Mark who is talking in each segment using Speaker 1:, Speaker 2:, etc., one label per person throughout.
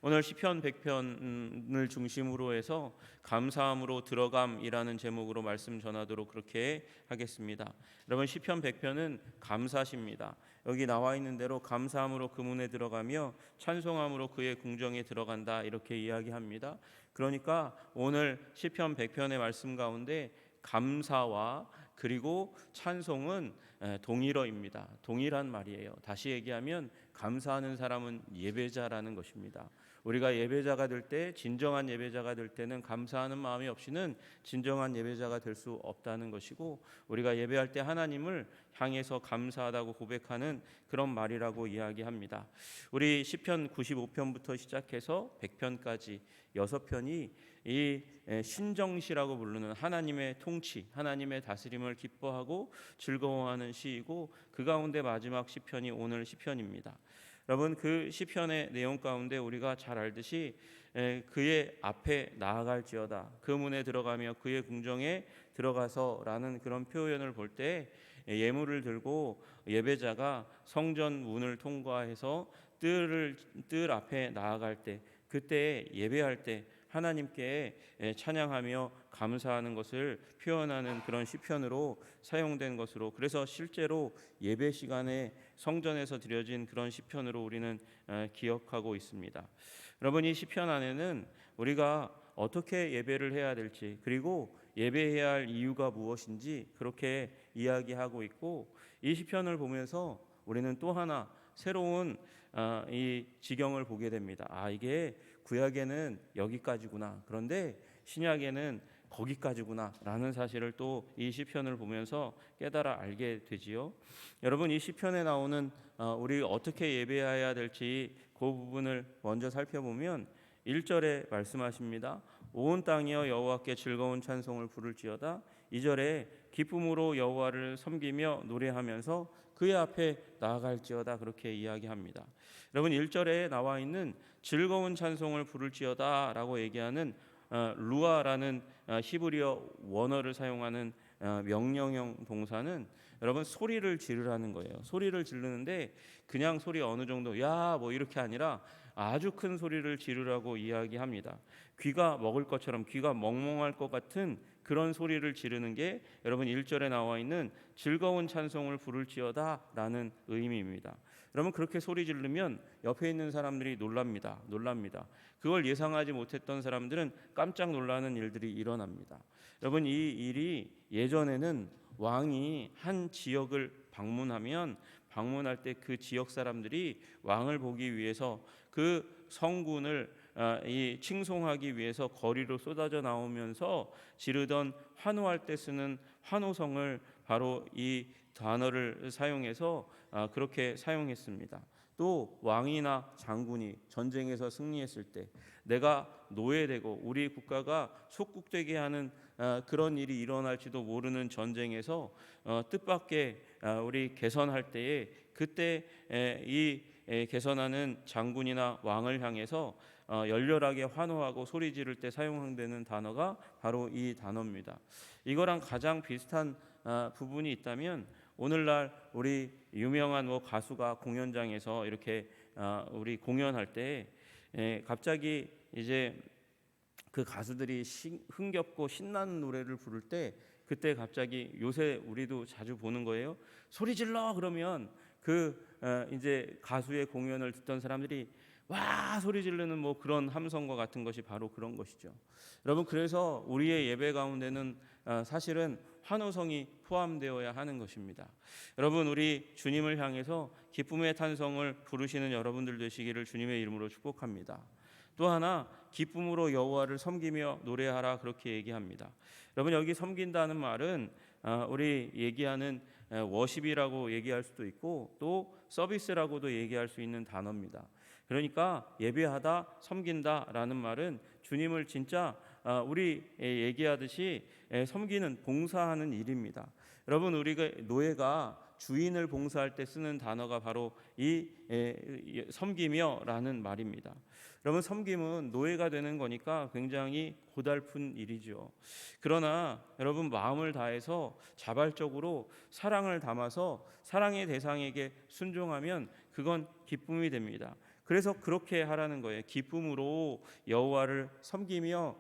Speaker 1: 오늘 시편 100편을 중심으로 해서 감사함으로 들어감이라는 제목으로 말씀 전하도록 그렇게 하겠습니다. 여러분, 시편 100편은 감사시입니다. 여기 나와 있는 대로 감사함으로 그 문에 들어가며 찬송함으로 그의 궁정에 들어간다, 이렇게 이야기합니다. 그러니까 오늘 시편 100편의 말씀 가운데 감사와 그리고 찬송은 동일어입니다. 동일한 말이에요. 다시 얘기하면 감사하는 사람은 예배자라는 것입니다. 우리가 예배자가 될 때, 진정한 예배자가 될 때는 감사하는 마음이 없이는 진정한 예배자가 될 수 없다는 것이고, 우리가 예배할 때 하나님을 향해서 감사하다고 고백하는 그런 말이라고 이야기합니다. 우리 시편 95편부터 시작해서 100편까지 6편이 이 신정시라고 부르는 하나님의 통치, 하나님의 다스림을 기뻐하고 즐거워하는 시이고, 그 가운데 마지막 시편이 오늘 시편입니다. 여러분, 그 시편의 내용 가운데 우리가 잘 알듯이 그의 앞에 나아갈지어다, 그 문에 들어가며 그의 궁정에 들어가서라는 그런 표현을 볼 때, 예물을 들고 예배자가 성전 문을 통과해서 뜰 앞에 나아갈 때, 그때 예배할 때 하나님께 찬양하며 감사하는 것을 표현하는 그런 시편으로 사용된 것으로, 그래서 실제로 예배 시간에 성전에서 드려진 그런 시편으로 우리는 기억하고 있습니다. 여러분, 이 시편 안에는 우리가 어떻게 예배를 해야 될지, 그리고 예배해야 할 이유가 무엇인지 그렇게 이야기하고 있고, 이 시편을 보면서 우리는 또 하나 새로운 이 지경을 보게 됩니다. 이게 구약에는 여기까지구나, 그런데 신약에는 거기까지구나 라는 사실을 또 이 시편을 보면서 깨달아 알게 되지요. 여러분, 이 시편에 나오는 우리 어떻게 예배해야 될지 그 부분을 먼저 살펴보면 1절에 말씀하십니다. 온 땅이여 여호와께 즐거운 찬송을 부를지어다. 2절에 기쁨으로 여호와를 섬기며 노래하면서 그의 앞에 나아갈지어다, 그렇게 이야기합니다. 여러분, 1절에 나와 있는 즐거운 찬송을 부를지어다 라고 얘기하는 루아라는 히브리어 원어를 사용하는 명령형 동사는 여러분 소리를 지르라는 거예요. 소리를 지르는데 그냥 소리 어느 정도 야 뭐 이렇게 아니라 아주 큰 소리를 지르라고 이야기합니다. 귀가 먹을 것처럼, 귀가 멍멍할 것 같은 그런 소리를 지르는 게 여러분 1절에 나와 있는 즐거운 찬송을 부를지어다 라는 의미입니다. 여러분, 그렇게 소리 지르면 옆에 있는 사람들이 놀랍니다. 그걸 예상하지 못했던 사람들은 깜짝 놀라는 일들이 일어납니다. 여러분, 이 일이 예전에는 왕이 한 지역을 방문할 때 그 지역 사람들이 왕을 보기 위해서 그 성군을 칭송하기 위해서 거리로 쏟아져 나오면서 지르던 환호할 때 쓰는 환호성을 바로 이 단어를 사용해서 그렇게 사용했습니다. 또 왕이나 장군이 전쟁에서 승리했을 때, 내가 노예되고 우리 국가가 속국되게 하는 그런 일이 일어날지도 모르는 전쟁에서 뜻밖의 우리 개선할 때에, 그때 이 개선하는 장군이나 왕을 향해서 열렬하게 환호하고 소리 지를 때 사용되는 단어가 바로 이 단어입니다. 이거랑 가장 비슷한 부분이 있다면, 오늘날 우리 유명한 가수가 공연장에서 이렇게 우리 공연할 때 갑자기 이제 그 가수들이 흥겹고 신나는 노래를 부를 때, 그때 갑자기 요새 우리도 자주 보는 거예요. 소리 질러 그러면 그 이제 가수의 공연을 듣던 사람들이 와 소리 지르는 그런 함성과 같은 것이 바로 그런 것이죠. 여러분, 그래서 우리의 예배 가운데는 사실은 환호성이 포함되어야 하는 것입니다. 여러분, 우리 주님을 향해서 기쁨의 탄성을 부르시는 여러분들 되시기를 주님의 이름으로 축복합니다. 또 하나, 기쁨으로 여호와를 섬기며 노래하라, 그렇게 얘기합니다. 여러분, 여기 섬긴다는 말은 우리 얘기하는 워십이라고 얘기할 수도 있고, 또 서비스라고도 얘기할 수 있는 단어입니다. 그러니까 예배하다, 섬긴다라는 말은 주님을 진짜 우리 얘기하듯이 섬기는, 봉사하는 일입니다. 여러분, 우리가 노예가 주인을 봉사할 때 쓰는 단어가 바로 이 섬기며라는 말입니다. 여러분, 섬김은 노예가 되는 거니까 굉장히 고달픈 일이죠. 그러나 여러분, 마음을 다해서 자발적으로 사랑을 담아서 사랑의 대상에게 순종하면 그건 기쁨이 됩니다. 그래서 그렇게 하라는 거예요. 기쁨으로 여호와를 섬기며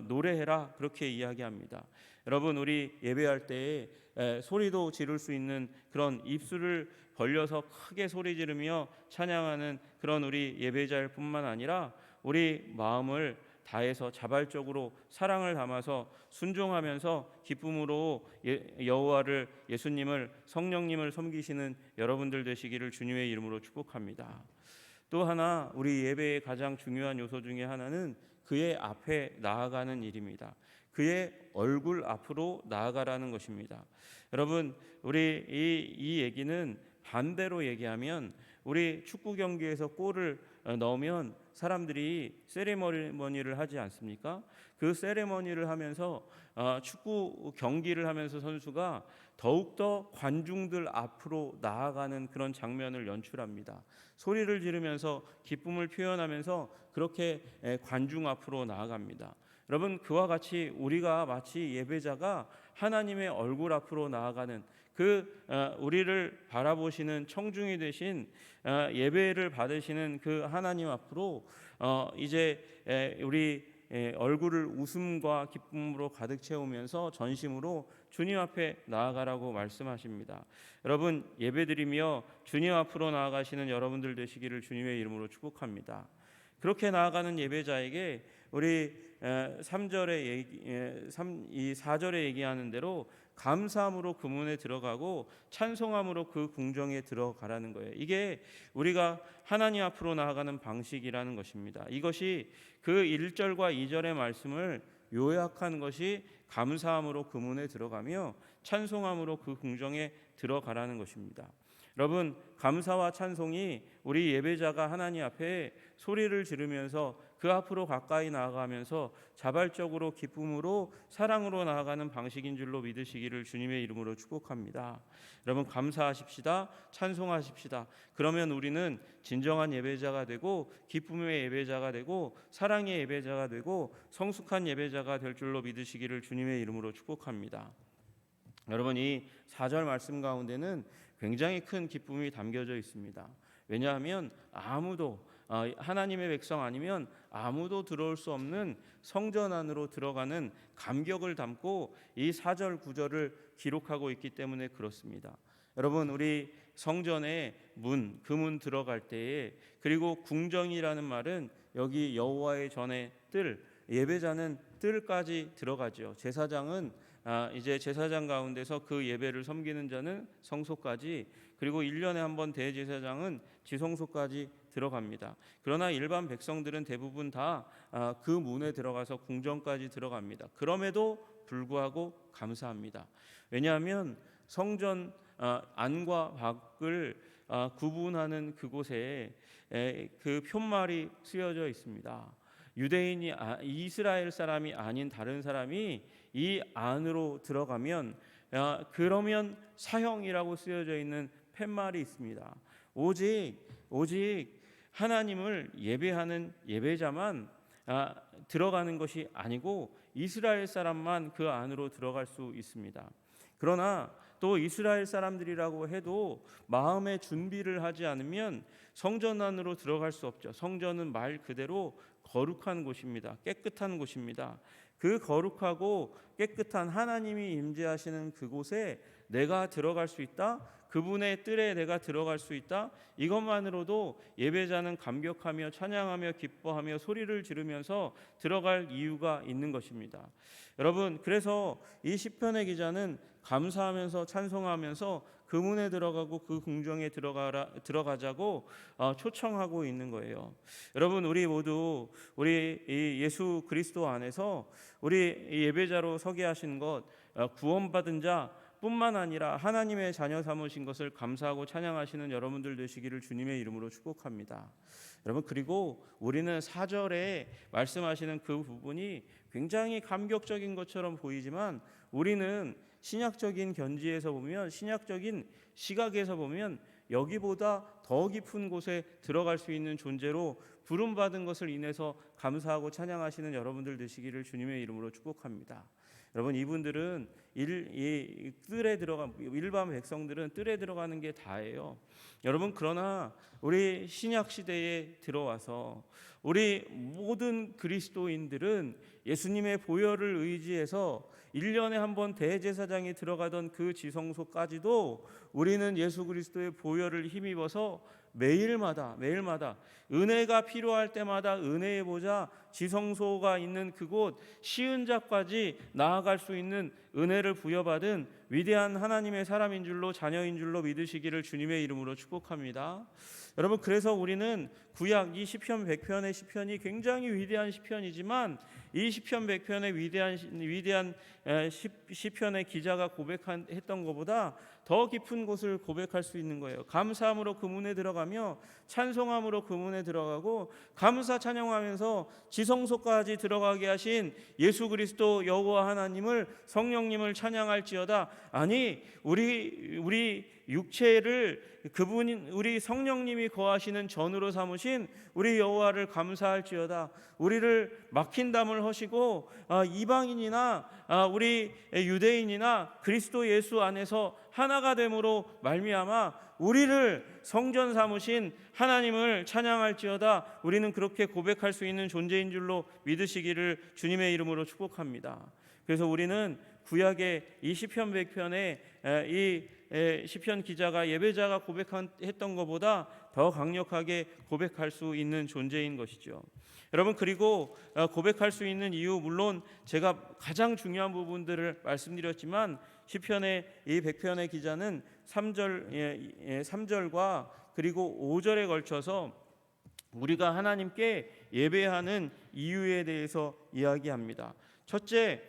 Speaker 1: 노래해라, 그렇게 이야기합니다. 여러분, 우리 예배할 때에 소리도 지를 수 있는 그런 입술을 벌려서 크게 소리 지르며 찬양하는 그런 우리 예배자일 뿐만 아니라 우리 마음을 다해서 자발적으로 사랑을 담아서 순종하면서 기쁨으로 여호와를, 예수님을, 성령님을 섬기시는 여러분들 되시기를 주님의 이름으로 축복합니다. 또 하나, 우리 예배의 가장 중요한 요소 중에 하나는 그의 앞에 나아가는 일입니다. 그의 얼굴 앞으로 나아가라는 것입니다. 여러분, 우리 이 얘기는 반대로 얘기하면, 우리 축구 경기에서 골을 넣으면 사람들이 세리머니를 하지 않습니까? 그 세리머니를 하면서 축구 경기를 하면서 선수가 더욱더 관중들 앞으로 나아가는 그런 장면을 연출합니다. 소리를 지르면서 기쁨을 표현하면서 그렇게 관중 앞으로 나아갑니다. 여러분, 그와 같이 우리가 마치 예배자가 하나님의 얼굴 앞으로 나아가는 우리를 바라보시는 청중이 되신 예배를 받으시는 그 하나님 앞으로 이제 우리 얼굴을 웃음과 기쁨으로 가득 채우면서 전심으로 주님 앞에 나아가라고 말씀하십니다. 여러분, 예배드리며 주님 앞으로 나아가시는 여러분들 되시기를 주님의 이름으로 축복합니다. 그렇게 나아가는 예배자에게 우리 3절에 4절에 얘기하는 대로 감사함으로 그 문에 들어가고 찬송함으로 그 궁정에 들어가라는 거예요. 이게 우리가 하나님 앞으로 나아가는 방식이라는 것입니다. 이것이 그 1절과 2절의 말씀을 요약한 것이 감사함으로 그 문에 들어가며 찬송함으로 그 궁정에 들어가라는 것입니다. 여러분, 감사와 찬송이 우리 예배자가 하나님 앞에 소리를 지르면서 그 앞으로 가까이 나아가면서 자발적으로 기쁨으로 사랑으로 나아가는 방식인 줄로 믿으시기를 주님의 이름으로 축복합니다. 여러분, 감사하십시다. 찬송하십시다. 그러면 우리는 진정한 예배자가 되고 기쁨의 예배자가 되고 사랑의 예배자가 되고 성숙한 예배자가 될 줄로 믿으시기를 주님의 이름으로 축복합니다. 여러분, 이 4절 말씀 가운데는 굉장히 큰 기쁨이 담겨져 있습니다. 왜냐하면 아무도 하나님의 백성 아니면 아무도 들어올 수 없는 성전 안으로 들어가는 감격을 담고 이 4절 9절을 기록하고 있기 때문에 그렇습니다. 여러분, 우리 성전의 문, 그 문 들어갈 때에, 그리고 궁정이라는 말은 여기 여호와의 전에 뜰, 예배자는 뜰까지 들어가죠. 제사장은 이제 제사장 가운데서 그 예배를 섬기는 자는 성소까지, 그리고 1년에 한 번 대제사장은 지성소까지 들어갑니다. 그러나 일반 백성들은 대부분 다 그 문에 들어가서 궁정까지 들어갑니다. 그럼에도 불구하고 감사합니다. 왜냐하면 성전 안과 밖을 구분하는 그곳에 그 푯말이 쓰여져 있습니다. 유대인이 이스라엘 사람이 아닌 다른 사람이 이 안으로 들어가면 그러면 사형이라고 쓰여져 있는 푯말이 있습니다. 오직 하나님을 예배하는 예배자만 들어가는 것이 아니고 이스라엘 사람만 그 안으로 들어갈 수 있습니다. 그러나 또 이스라엘 사람들이라고 해도 마음의 준비를 하지 않으면 성전 안으로 들어갈 수 없죠. 성전은 말 그대로 거룩한 곳입니다. 깨끗한 곳입니다. 그 거룩하고 깨끗한 하나님이 임재하시는 그곳에 내가 들어갈 수 있다, 그분의 뜰에 내가 들어갈 수 있다, 이것만으로도 예배자는 감격하며 찬양하며 기뻐하며 소리를 지르면서 들어갈 이유가 있는 것입니다. 여러분, 그래서 이 시편의 기자는 감사하면서 찬송하면서 그 문에 들어가고 그 궁정에 들어가자고 초청하고 있는 거예요. 여러분, 우리 모두 우리 예수 그리스도 안에서 우리 예배자로 서게 하신 것, 구원받은 자 뿐만 아니라 하나님의 자녀 삼으신 것을 감사하고 찬양하시는 여러분들 되시기를 주님의 이름으로 축복합니다. 여러분, 그리고 우리는 4절에 말씀하시는 그 부분이 굉장히 감격적인 것처럼 보이지만 우리는 신약적인 견지에서 보면, 신약적인 시각에서 보면 여기보다 더 깊은 곳에 들어갈 수 있는 존재로 부름받은 것을 인해서 감사하고 찬양하시는 여러분들 되시기를 주님의 이름으로 축복합니다. 여러분, 이분들은 이 뜰에 들어가, 일반 백성들은 뜰에 들어가는 게 다예요. 여러분, 그러나 우리 신약 시대에 들어와서 우리 모든 그리스도인들은 예수님의 보혈을 의지해서 1년에 한 번 대제사장이 들어가던 그 지성소까지도 우리는 예수 그리스도의 보혈을 힘입어서 매일마다 은혜가 필요할 때마다 은혜의 보좌 지성소가 있는 그곳 시은자까지 나아갈 수 있는 은혜를 부여받은 위대한 하나님의 사람인 줄로, 자녀인 줄로 믿으시기를 주님의 이름으로 축복합니다. 여러분, 그래서 우리는 구약 이 시편 100편의 시편이 굉장히 위대한 시편이지만 이 시편 100편의 위대한 시편의 기자가 고백했던 것보다 더 깊은 곳을 고백할 수 있는 거예요. 감사함으로 그 문에 들어가며 찬송함으로 그 문에 들어가고 감사 찬양하면서 지성소까지 들어가게 하신 예수 그리스도 여호와 하나님을, 성령님을 찬양할지어다. 아니, 우리 육체를 그분인 우리 성령님이 거하시는 전으로 삼으신 우리 여호와를 감사할지어다. 우리를 막힌 담을 허시고 이방인이나 우리 유대인이나 그리스도 예수 안에서 하나가 됨으로 말미암아 우리를 성전 삼으신 하나님을 찬양할지어다. 우리는 그렇게 고백할 수 있는 존재인 줄로 믿으시기를 주님의 이름으로 축복합니다. 그래서 우리는 구약의 이 시편 100편에 이 시편 기자가, 예배자가 고백했던 것보다 더 강력하게 고백할 수 있는 존재인 것이죠. 여러분, 그리고 고백할 수 있는 이유, 물론 제가 가장 중요한 부분들을 말씀드렸지만 시편의 이 100편의 기자는 3절과 그리고 5절에 걸쳐서 우리가 하나님께 예배하는 이유에 대해서 이야기합니다. 첫째,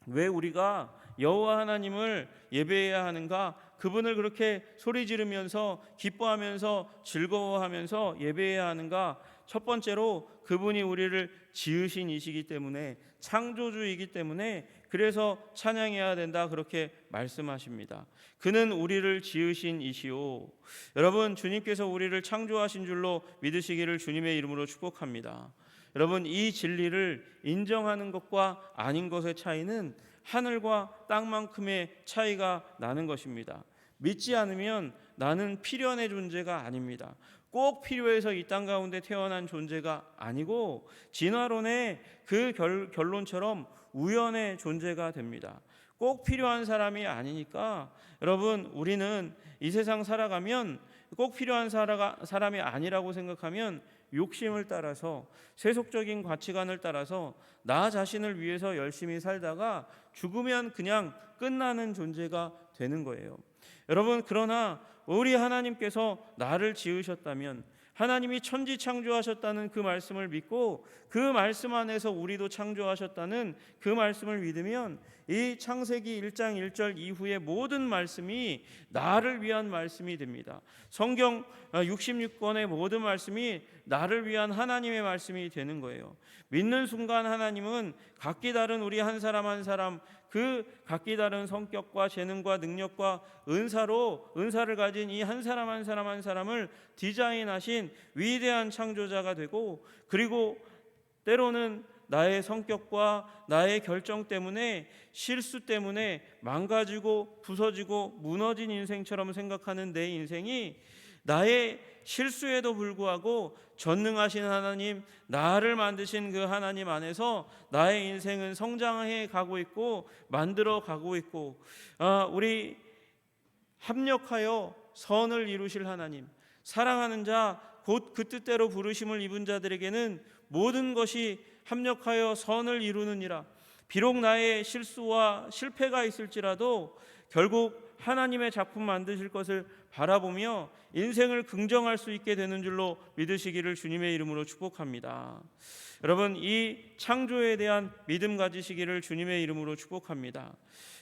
Speaker 1: 왜 우리가 여호와 하나님을 예배해야 하는가? 그분을 그렇게 소리 지르면서 기뻐하면서 즐거워하면서 예배해야 하는가? 첫 번째로 그분이 우리를 지으신 이시기 때문에, 창조주이기 때문에 그래서 찬양해야 된다, 그렇게 말씀하십니다. 그는 우리를 지으신 이시오. 여러분, 주님께서 우리를 창조하신 줄로 믿으시기를 주님의 이름으로 축복합니다. 여러분, 이 진리를 인정하는 것과 아닌 것의 차이는 하늘과 땅만큼의 차이가 나는 것입니다. 믿지 않으면 나는 필연의 존재가 아닙니다. 꼭 필요해서 이 땅 가운데 태어난 존재가 아니고 진화론의 그 결론처럼 우연의 존재가 됩니다. 꼭 필요한 사람이 아니니까 여러분, 우리는 이 세상 살아가면 꼭 필요한 사람이 아니라고 생각하면 욕심을 따라서, 세속적인 가치관을 따라서 나 자신을 위해서 열심히 살다가 죽으면 그냥 끝나는 존재가 되는 거예요. 여러분, 그러나 우리 하나님께서 나를 지으셨다면, 하나님이 천지 창조하셨다는 그 말씀을 믿고 그 말씀 안에서 우리도 창조하셨다는 그 말씀을 믿으면 이 창세기 1장 1절 이후의 모든 말씀이 나를 위한 말씀이 됩니다. 성경 66권의 모든 말씀이 나를 위한 하나님의 말씀이 되는 거예요. 믿는 순간 하나님은 각기 다른 우리 한 사람 한 사람, 그 각기 다른 성격과 재능과 능력과 은사를 가진 이 한 사람 한 사람 한 사람을 디자인하신 위대한 창조자가 되고, 그리고 때로는 나의 성격과 나의 결정 때문에, 실수 때문에 망가지고 부서지고 무너진 인생처럼 생각하는 내 인생이 나의 실수에도 불구하고 전능하신 하나님, 나를 만드신 그 하나님 안에서 나의 인생은 성장해 가고 있고 만들어 가고 있고, 우리 합력하여 선을 이루실 하나님, 사랑하는 자 곧 그 뜻대로 부르심을 입은 자들에게는 모든 것이 합력하여 선을 이루느니라. 비록 나의 실수와 실패가 있을지라도 결국 하나님의 작품 만드실 것을 바라보며 인생을 긍정할 수 있게 되는 줄로 믿으시기를 주님의 이름으로 축복합니다. 여러분, 이 창조에 대한 믿음 가지시기를 주님의 이름으로 축복합니다.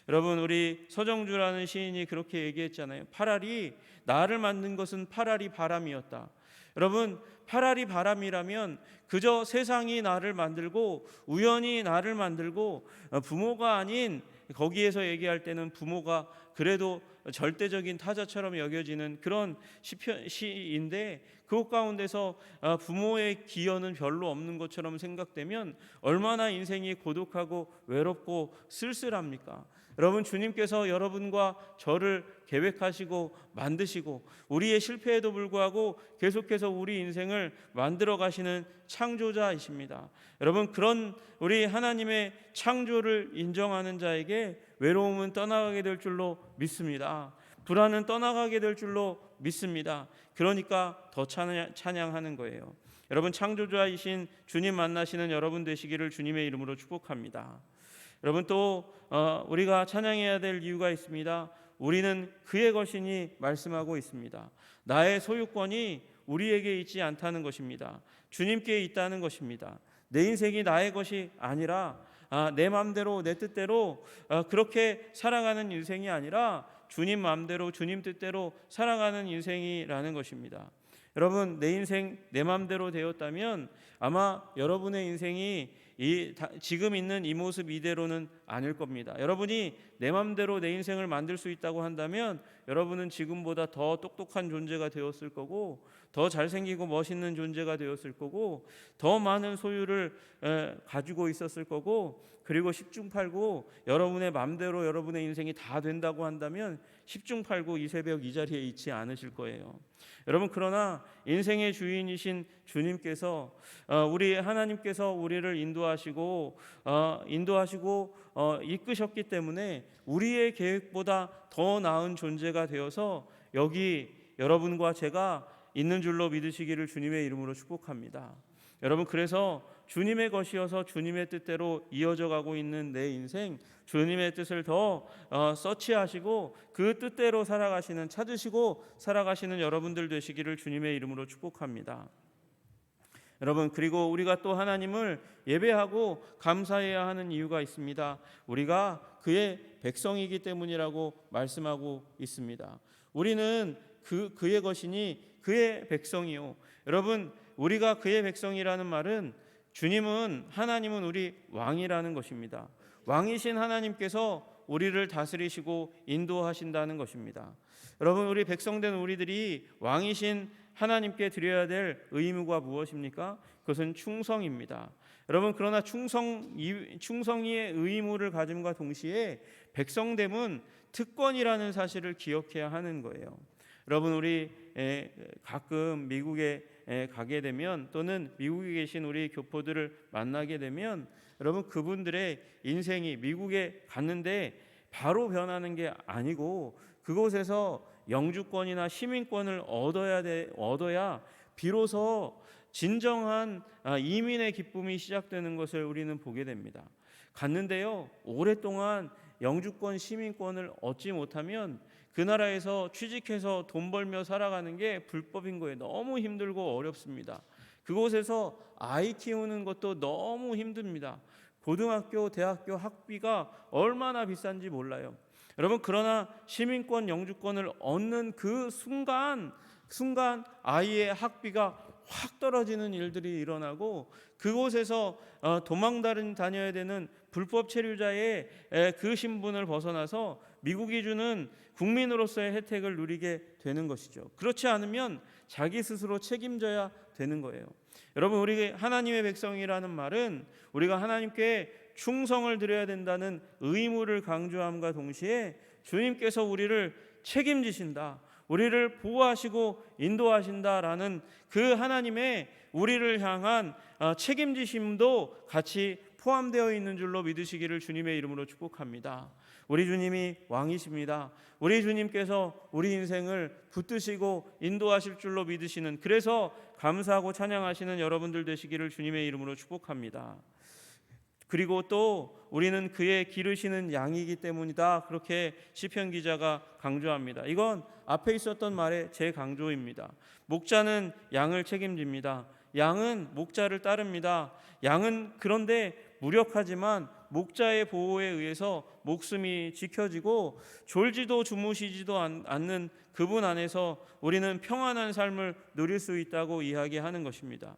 Speaker 1: 여러분, 우리 서정주라는 시인이 그렇게 얘기했잖아요. 파라리, 나를 만든 것은 파라리 바람이었다. 여러분, 파라리 바람이라면 그저 세상이 나를 만들고 우연히 나를 만들고 부모가 아닌 거기에서 얘기할 때는 부모가 그래도 절대적인 타자처럼 여겨지는 그런 시인데, 그것 가운데서 부모의 기여는 별로 없는 것처럼 생각되면 얼마나 인생이 고독하고 외롭고 쓸쓸합니까? 여러분, 주님께서 여러분과 저를 계획하시고 만드시고 우리의 실패에도 불구하고 계속해서 우리 인생을 만들어 가시는 창조자이십니다. 여러분, 그런 우리 하나님의 창조를 인정하는 자에게 외로움은 떠나가게 될 줄로 믿습니다. 불안은 떠나가게 될 줄로 믿습니다. 그러니까 더 찬양하는 거예요. 여러분, 창조자이신 주님 만나시는 여러분 되시기를 주님의 이름으로 축복합니다. 여러분, 또 우리가 찬양해야 될 이유가 있습니다. 우리는 그의 것이니 말씀하고 있습니다. 나의 소유권이 우리에게 있지 않다는 것입니다. 주님께 있다는 것입니다. 내 인생이 나의 것이 아니라 내 마음대로 내 뜻대로 그렇게 살아가는 인생이 아니라 주님 마음대로 주님 뜻대로 살아가는 인생이라는 것입니다. 여러분, 내 인생 내 마음대로 되었다면 아마 여러분의 인생이 지금 있는 이 모습 이대로는 아닐 겁니다. 여러분이 내 마음대로 내 인생을 만들 수 있다고 한다면 여러분은 지금보다 더 똑똑한 존재가 되었을 거고, 더 잘생기고 멋있는 존재가 되었을 거고, 더 많은 소유를 가지고 있었을 거고, 그리고 10중 8구 여러분의 마음대로 여러분의 인생이 다 된다고 한다면 10중 8구 이 새벽 이 자리에 있지 않으실 거예요. 여러분, 그러나 인생의 주인이신 주님께서 우리 하나님께서 우리를 인도하시고 이끄셨기 때문에 우리의 계획보다 더 나은 존재가 되어서 여기 여러분과 제가 있는 줄로 믿으시기를 주님의 이름으로 축복합니다. 여러분, 그래서 주님의 것이어서 주님의 뜻대로 이어져 가고 있는 내 인생, 주님의 뜻을 더 서치하시고 그 뜻대로 살아가시는, 찾으시고 살아가시는 여러분들 되시기를 주님의 이름으로 축복합니다. 여러분, 그리고 우리가 또 하나님을 예배하고 감사해야 하는 이유가 있습니다. 우리가 그의 백성이기 때문이라고 말씀하고 있습니다. 우리는 그의 것이니 그의 백성이요. 여러분, 우리가 그의 백성이라는 말은 하나님은 우리 왕이라는 것입니다. 왕이신 하나님께서 우리를 다스리시고 인도하신다는 것입니다. 여러분, 우리 백성된 우리들이 왕이신 하나님께 드려야 될 의무가 무엇입니까? 그것은 충성입니다. 여러분, 그러나 충성의 의무를 가짐과 동시에 백성됨은 특권이라는 사실을 기억해야 하는 거예요. 여러분, 우리 가끔 미국에 가게 되면, 또는 미국에 계신 우리 교포들을 만나게 되면, 여러분, 그분들의 인생이 미국에 갔는데 바로 변하는 게 아니고 그곳에서 영주권이나 시민권을 얻어야 비로소 진정한 이민의 기쁨이 시작되는 것을 우리는 보게 됩니다. 갔는데요, 오랫동안 영주권, 시민권을 얻지 못하면 그 나라에서 취직해서 돈 벌며 살아가는 게 불법인 거예요. 너무 힘들고 어렵습니다. 그곳에서 아이 키우는 것도 너무 힘듭니다. 고등학교, 대학교 학비가 얼마나 비싼지 몰라요. 여러분, 그러나 시민권, 영주권을 얻는 그 순간 아이의 학비가 확 떨어지는 일들이 일어나고, 그곳에서 다녀야 되는 불법 체류자의 그 신분을 벗어나서 미국이 주는 국민으로서의 혜택을 누리게 되는 것이죠. 그렇지 않으면 자기 스스로 책임져야 되는 거예요. 여러분, 우리 하나님의 백성이라는 말은 우리가 하나님께 충성을 드려야 된다는 의무를 강조함과 동시에 주님께서 우리를 책임지신다, 우리를 보호하시고 인도하신다라는 그 하나님의 우리를 향한 책임지심도 같이 포함되어 있는 줄로 믿으시기를 주님의 이름으로 축복합니다. 우리 주님이 왕이십니다. 우리 주님께서 우리 인생을 붙드시고 인도하실 줄로 믿으시는, 그래서 감사하고 찬양하시는 여러분들 되시기를 주님의 이름으로 축복합니다. 그리고 또 우리는 그의 기르시는 양이기 때문이다, 그렇게 시편 기자가 강조합니다. 이건 앞에 있었던 말의 재강조입니다. 목자는 양을 책임집니다. 양은 목자를 따릅니다. 양은 그런데 무력하지만 목자의 보호에 의해서 목숨이 지켜지고 졸지도 주무시지도 않는 그분 안에서 우리는 평안한 삶을 누릴 수 있다고 이야기하는 것입니다.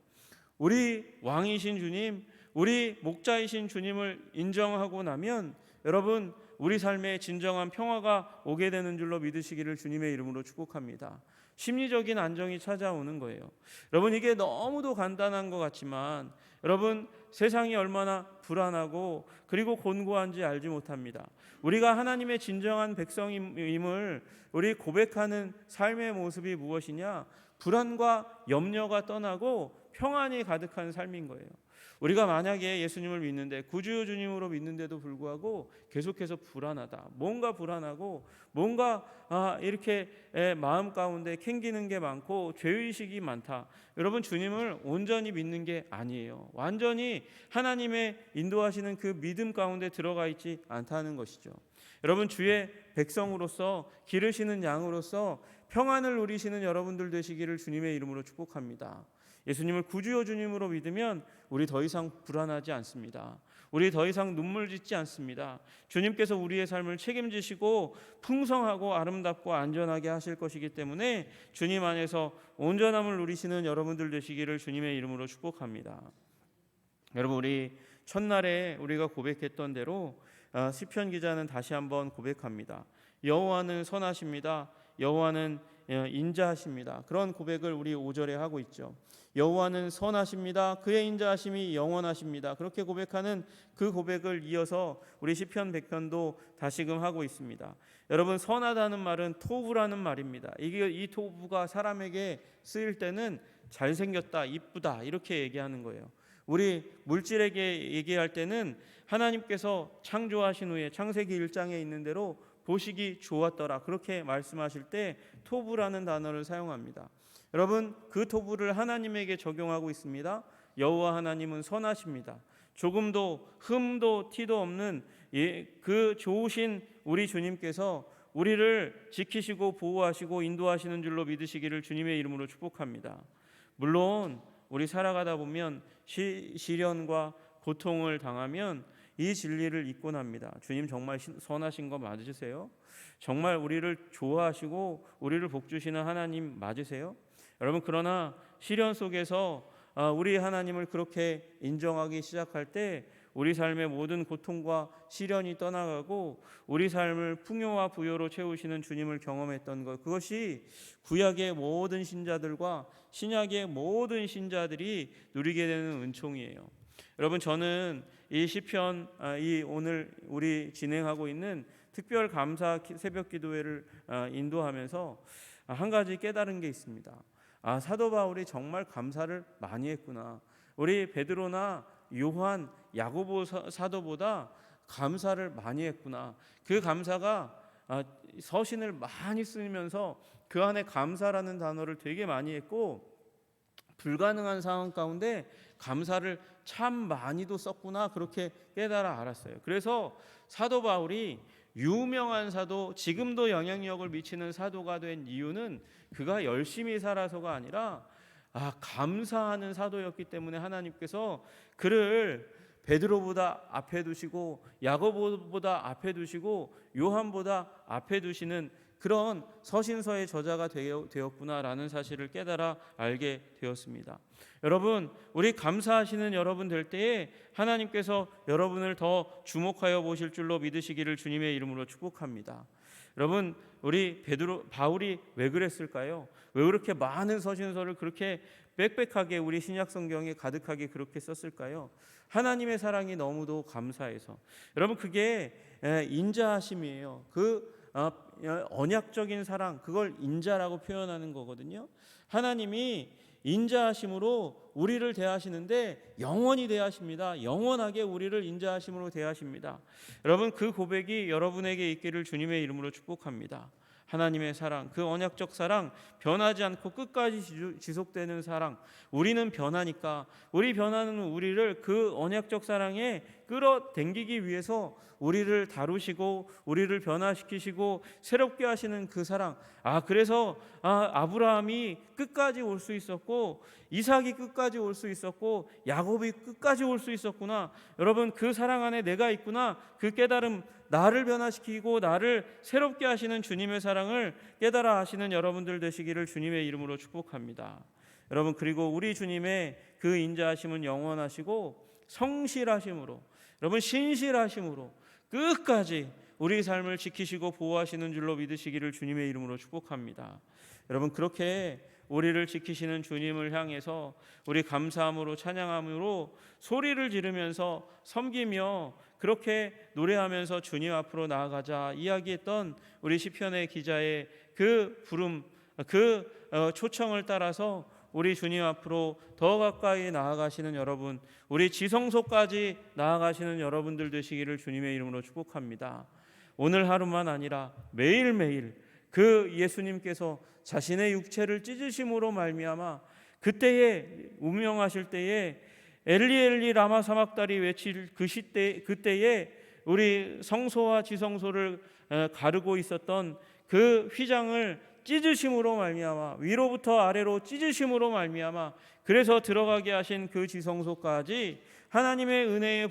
Speaker 1: 우리 왕이신 주님, 우리 목자이신 주님을 인정하고 나면 여러분, 우리 삶에 진정한 평화가 오게 되는 줄로 믿으시기를 주님의 이름으로 축복합니다. 심리적인 안정이 찾아오는 거예요. 여러분, 이게 너무도 간단한 것 같지만 여러분, 세상이 얼마나 불안하고 그리고 곤고한지 알지 못합니다. 우리가 하나님의 진정한 백성임을 우리 고백하는 삶의 모습이 무엇이냐? 불안과 염려가 떠나고 평안이 가득한 삶인 거예요. 우리가 만약에 예수님을 믿는데 구주주님으로 믿는데도 불구하고 계속해서 불안하다, 뭔가 불안하고 뭔가 이렇게 마음 가운데 캥기는 게 많고 죄의식이 많다, 여러분, 주님을 온전히 믿는 게 아니에요. 완전히 하나님의 인도하시는 그 믿음 가운데 들어가 있지 않다는 것이죠. 여러분, 주의 백성으로서 기르시는 양으로서 평안을 누리시는 여러분들 되시기를 주님의 이름으로 축복합니다. 예수님을 구주요 주님으로 믿으면 우리 더 이상 불안하지 않습니다. 우리 더 이상 눈물 짓지 않습니다. 주님께서 우리의 삶을 책임지시고 풍성하고 아름답고 안전하게 하실 것이기 때문에 주님 안에서 온전함을 누리시는 여러분들 되시기를 주님의 이름으로 축복합니다. 여러분, 우리 첫날에 우리가 고백했던 대로 시편 기자는 다시 한번 고백합니다. 여호와는 선하십니다. 여호와는 인자하십니다. 그런 고백을 우리 5절에 하고 있죠. 여호와는 선하십니다. 그의 인자하심이 영원하십니다. 그렇게 고백하는 그 고백을 이어서 우리 시편 100편도 다시금 하고 있습니다. 여러분, 선하다는 말은 토부라는 말입니다. 이 토부가 사람에게 쓰일 때는 잘생겼다, 이쁘다 이렇게 얘기하는 거예요. 우리 물질에게 얘기할 때는 하나님께서 창조하신 후에 창세기 1장에 있는 대로 보시기 좋았더라, 그렇게 말씀하실 때 토부라는 단어를 사용합니다. 여러분, 그 토부를 하나님에게 적용하고 있습니다. 여호와 하나님은 선하십니다. 조금도 흠도 티도 없는 그 좋으신 우리 주님께서 우리를 지키시고 보호하시고 인도하시는 줄로 믿으시기를 주님의 이름으로 축복합니다. 물론 우리 살아가다 보면 시련과 고통을 당하면 이 진리를 잊곤 합니다. 주님 정말 선하신 거 맞으세요? 정말 우리를 좋아하시고 우리를 복주시는 하나님 맞으세요? 여러분, 그러나 시련 속에서 우리 하나님을 그렇게 인정하기 시작할 때 우리 삶의 모든 고통과 시련이 떠나가고 우리 삶을 풍요와 부요로 채우시는 주님을 경험했던 것, 그것이 구약의 모든 신자들과 신약의 모든 신자들이 누리게 되는 은총이에요. 여러분, 저는 이 시편, 이 오늘 우리 진행하고 있는 특별 감사 새벽 기도회를 인도하면서 한 가지 깨달은 게 있습니다. 사도 바울이 정말 감사를 많이 했구나. 우리 베드로나 요한, 야고보 사도보다 감사를 많이 했구나. 그 감사가 서신을 많이 쓰면서 그 안에 감사라는 단어를 되게 많이 했고, 불가능한 상황 가운데 감사를 참 많이도 썼구나, 그렇게 깨달아 알았어요. 그래서 사도 바울이 유명한 사도, 지금도 영향력을 미치는 사도가 된 이유는 그가 열심히 살아서가 아니라 감사하는 사도였기 때문에 하나님께서 그를 베드로보다 앞에 두시고 야고보보다 앞에 두시고 요한보다 앞에 두시는 그런 서신서의 저자가 되었구나라는 사실을 깨달아 알게 되었습니다. 여러분, 우리 감사하시는 여러분 될 때에 하나님께서 여러분을 더 주목하여 보실 줄로 믿으시기를 주님의 이름으로 축복합니다. 여러분, 우리 바울이 왜 그랬을까요? 왜 그렇게 많은 서신서를 그렇게 빽빽하게 우리 신약 성경에 가득하게 그렇게 썼을까요? 하나님의 사랑이 너무도 감사해서. 여러분, 그게 인자하심이에요. 그 언약적인 사랑, 그걸 인자라고 표현하는 거거든요. 하나님이 인자하심으로 우리를 대하시는데 영원히 대하십니다. 영원하게 우리를 인자하심으로 대하십니다. 여러분, 그 고백이 여러분에게 있기를 주님의 이름으로 축복합니다. 하나님의 사랑, 그 언약적 사랑, 변하지 않고 끝까지 지속되는 사랑. 우리는 변하니까, 우리 변하는 우리를 그 언약적 사랑에 끌어당기기 위해서 우리를 다루시고 우리를 변화시키시고 새롭게 하시는 그 사랑. 그래서 아브라함이 끝까지 올 수 있었고 이삭이 끝까지 올 수 있었고 야곱이 끝까지 올 수 있었구나. 여러분, 그 사랑 안에 내가 있구나. 그 깨달음, 나를 변화시키고 나를 새롭게 하시는 주님의 사랑을 깨달아 하시는 여러분들 되시기를 주님의 이름으로 축복합니다. 여러분, 그리고 우리 주님의 그 인자하심은 영원하시고 성실하심으로, 여러분, 신실하심으로 끝까지 우리 삶을 지키시고 보호하시는 줄로 믿으시기를 주님의 이름으로 축복합니다. 여러분, 그렇게 우리를 지키시는 주님을 향해서 우리 감사함으로 찬양함으로 소리를 지르면서 섬기며 그렇게 노래하면서 주님 앞으로 나아가자 이야기했던 우리 시편의 기자의 그 부름, 초청을 따라서 우리 주님 앞으로 더 가까이 나아가시는 여러분, 우리 지성소까지 나아가시는 여러분들 되시기를 주님의 이름으로 축복합니다. 오늘 하루만 아니라 매일매일 그 예수님께서 자신의 육체를 찢으심으로 말미암아 그때에 운명하실 때에 엘리 엘리 라마 사막다리 외칠 그때에 우리 성소와 지성소를 가르고 있었던 그 휘장을 찢으심으로 말미암아, 위로부터 아래로 찢으심으로 말미암아, 그래서 들어가게 하신 그 지성소까지 하나님의 은혜의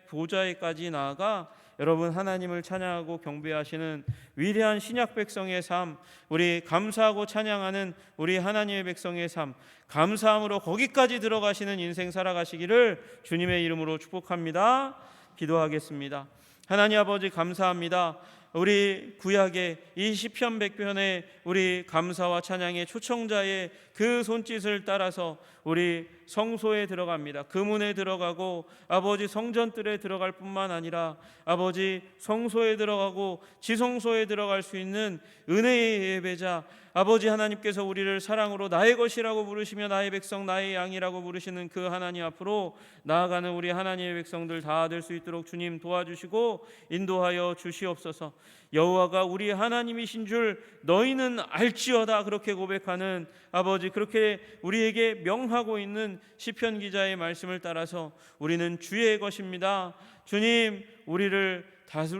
Speaker 1: 보좌에까지 나아가 여러분 하나님을 찬양하고 경배하시는 위대한 신약 백성의 삶, 우리 감사하고 찬양하는 우리 하나님의 백성의 삶, 감사함으로 거기까지 들어가시는 인생 살아가시기를 주님의 이름으로 축복합니다. 기도하겠습니다. 하나님 아버지, 감사합니다. 우리 구약의 이 시편 100편의 우리 감사와 찬양의 초청자의 그 손짓을 따라서 우리 성소에 들어갑니다. 그 문에 들어가고 아버지 성전뜰에 들어갈 뿐만 아니라 아버지 성소에 들어가고 지성소에 들어갈 수 있는 은혜의 예배자 아버지 하나님께서 우리를 사랑으로 나의 것이라고 부르시며 나의 백성 나의 양이라고 부르시는 그 하나님 앞으로 나아가는 우리 하나님의 백성들 다 될 수 있도록 주님 도와주시고 인도하여 주시옵소서. 여호와가 우리 하나님이신 줄 너희는 알지어다, 그렇게 고백하는 아버지, 그렇게 우리에게 명하고 있는 시편 기자의 말씀을 따라서 우리는 주의 것입니다. 주님, 우리를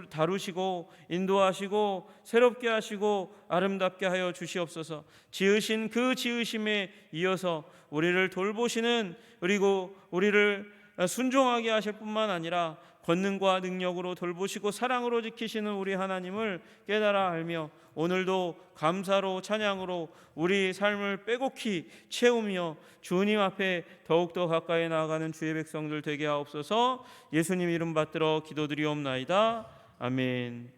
Speaker 1: 다루시고 인도하시고 새롭게 하시고 아름답게 하여 주시옵소서. 지으신 그 지으심에 이어서 우리를 돌보시는, 그리고 우리를 순종하게 하실 뿐만 아니라 권능과 능력으로 돌보시고 사랑으로 지키시는 우리 하나님을 깨달아 알며 오늘도 감사로 찬양으로 우리 삶을 빼곡히 채우며 주님 앞에 더욱더 가까이 나아가는 주의 백성들 되게 하옵소서. 예수님 이름 받들어 기도드리옵나이다. 아멘.